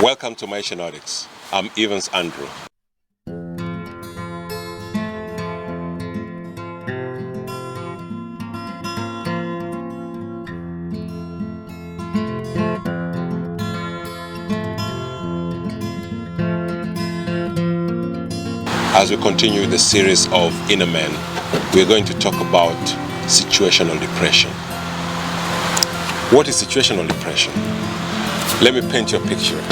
Welcome to My Shenanigans. I'm Evans Andrew. As we continue the series of Inner Men, we're going to talk about situational depression. What is situational depression? Let me paint you a picture.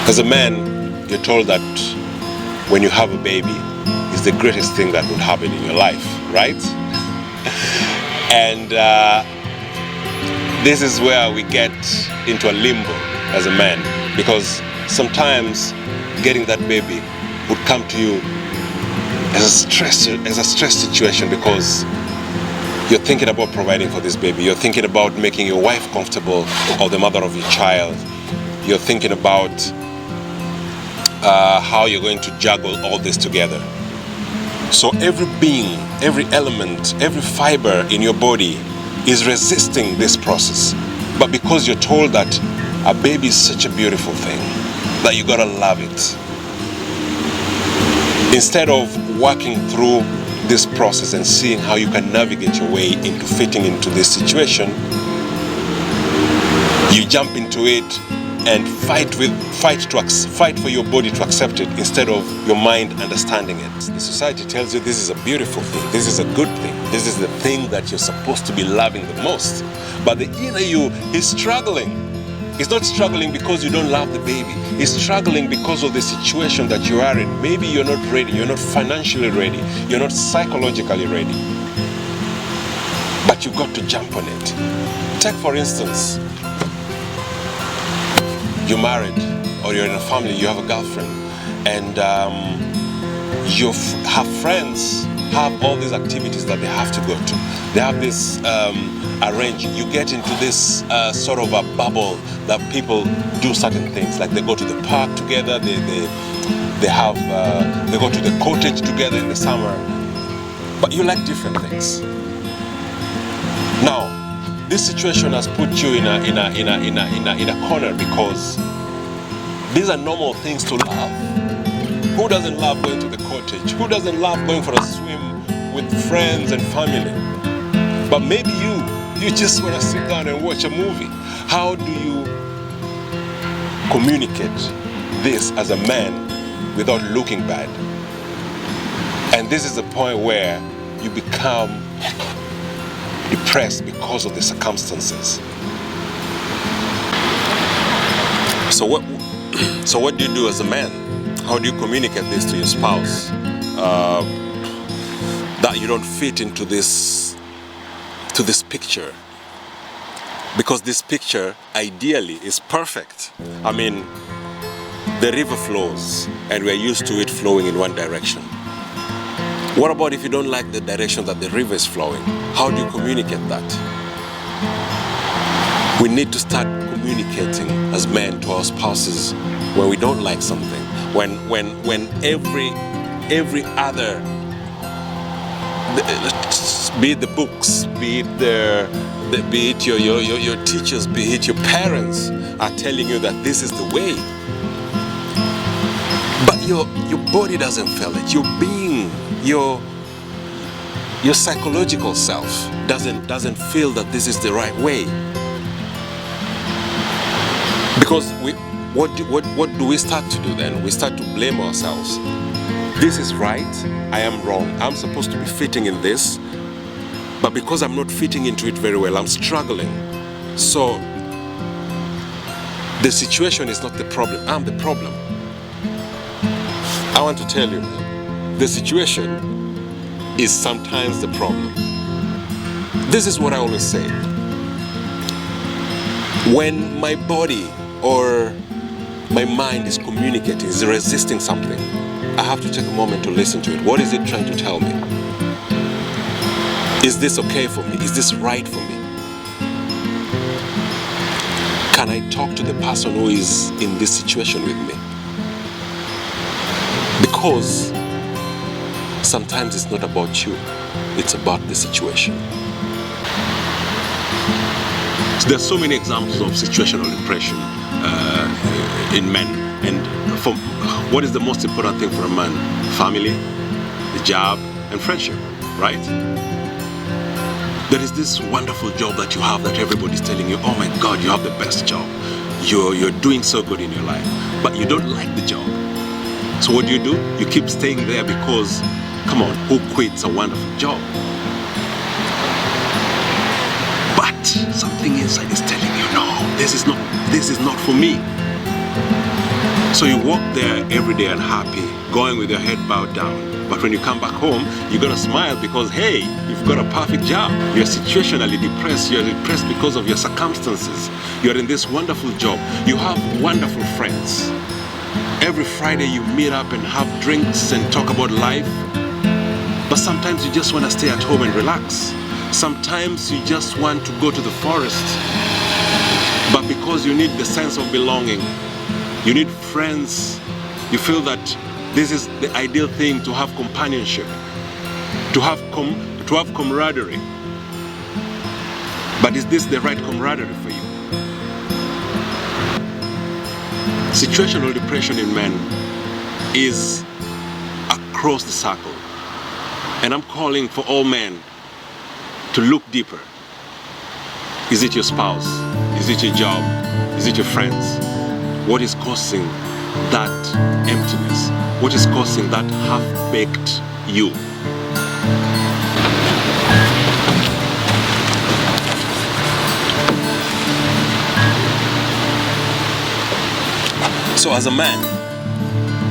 As a man, you're told that when you have a baby, it's the greatest thing that would happen in your life, right? And this is where we get into a limbo as a man, because sometimes getting that baby would come to you as a stress situation, because you're thinking about providing for this baby. You're thinking about making your wife comfortable, or the mother of your child. You're thinking about how you're going to juggle all this together. So every being, every element, every fiber in your body is resisting this process. But because you're told that a baby is such a beautiful thing, that you gotta love it, instead of working through this process and seeing how you can navigate your way into fitting into this situation, you jump into it and fight for your body to accept it instead of your mind understanding it. The society tells you this is a beautiful thing, this is a good thing, this is the thing that you're supposed to be loving the most. But the inner you is struggling. It's not struggling because you don't love the baby. It's struggling because of the situation that you are in. Maybe you're not ready, you're not financially ready, you're not psychologically ready. But you got to jump on it. Take for instance, you're married or you're in a family, you have a girlfriend, and her friends have all these activities that they have to go to. They have this arranged. You get into this sort of a bubble that people do certain things, like they go to the park together, they go to the cottage together in the summer, but you like different things. Now, this situation has put you in a corner, because these are normal things to love. Who doesn't love going to the cottage? Who doesn't love going for a swim with friends and family? But maybe you just want to sit down and watch a movie. How do you communicate this as a man without looking bad? And this is the point where you become depressed because of the circumstances. So what do you do as a man? How do you communicate this to your spouse? That you don't fit into this picture, because this picture ideally is perfect. I mean, the river flows and we're used to it flowing in one direction. What about if you don't like the direction that the river is flowing? How do you communicate that? We need to start communicating as men to our spouses when we don't like something, when every other, be it the books, be it your teachers, be it your parents, are telling you that this is the way, but your body doesn't feel it. Your being, your psychological self doesn't feel that this is the right way. Because what do we start to do then? We start to blame ourselves. This is right, I am wrong. I'm supposed to be fitting in this, but because I'm not fitting into it very well, I'm struggling. So the situation is not the problem, I'm the problem. I want to tell you, the situation is sometimes the problem. This is what I always say. When my body or my mind is communicating, is resisting something, I have to take a moment to listen to it. What is it trying to tell me? Is this okay for me? Is this right for me? Can I talk to the person who is in this situation with me? Because sometimes it's not about you, it's about the situation. So there are so many examples of situational depression in men. And for what is the most important thing for a man? Family, the job, and friendship, right? There is this wonderful job that you have that everybody's telling you, oh my God, you have the best job. You're doing so good in your life, but you don't like the job. So what do? You keep staying there because, come on, who quits a wonderful job? But something inside is telling you, no, this is not for me. So you walk there every day unhappy, going with your head bowed down. But when you come back home, you gotta smile because, hey, you've got a perfect job. You're situationally depressed. You're depressed because of your circumstances. You're in this wonderful job. You have wonderful friends. Every Friday you meet up and have drinks and talk about life. But sometimes you just want to stay at home and relax. Sometimes you just want to go to the forest. But because you need the sense of belonging, you need friends, you feel that this is the ideal thing, to have companionship, to have camaraderie. But is this the right camaraderie for you? Situational depression in men is across the circle. And I'm calling for all men to look deeper. Is it your spouse? Is it your job? Is it your friends? What is causing that emptiness? What is causing that half-baked you? So as a man,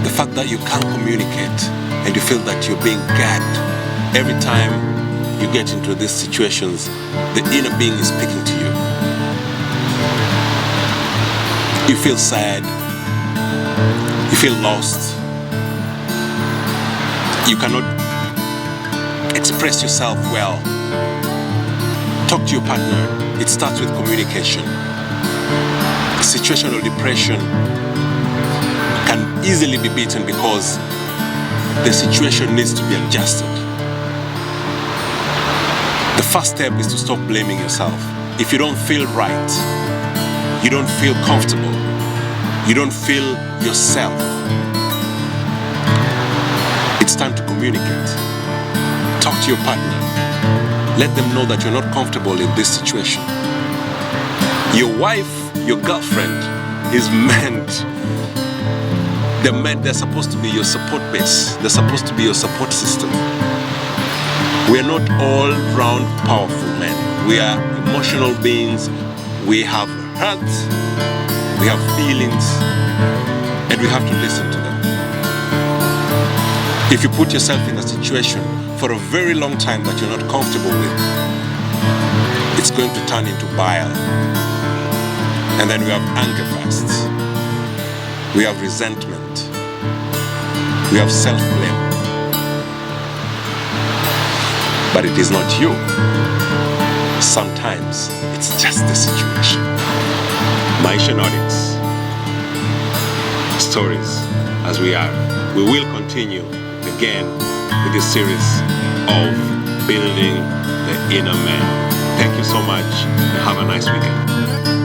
the fact that you can't communicate and you feel that you're being gagged every time you get into these situations, the inner being is speaking to you. You feel sad, you feel lost, you cannot express yourself well. Talk to your partner. It starts with communication. Situational depression can easily be beaten because the situation needs to be adjusted. The first step is to stop blaming yourself. If you don't feel right, you don't feel comfortable, you don't feel yourself, it's time to communicate. Talk to your partner. Let them know that you're not comfortable in this situation. Your wife, your girlfriend is they're supposed to be your support base. They're supposed to be your support system. We're not all round powerful men. We are emotional beings. We have hurts, we have feelings, and we have to listen to them. If you put yourself in a situation for a very long time that you're not comfortable with, it's going to turn into bile. And then we have anger bursts. We have resentment. We have self-blame. But it is not you. Sometimes it's just the situation. Maisha Nordics. Stories as we are. We will continue again with this series of building the inner man. Thank you so much and have a nice weekend.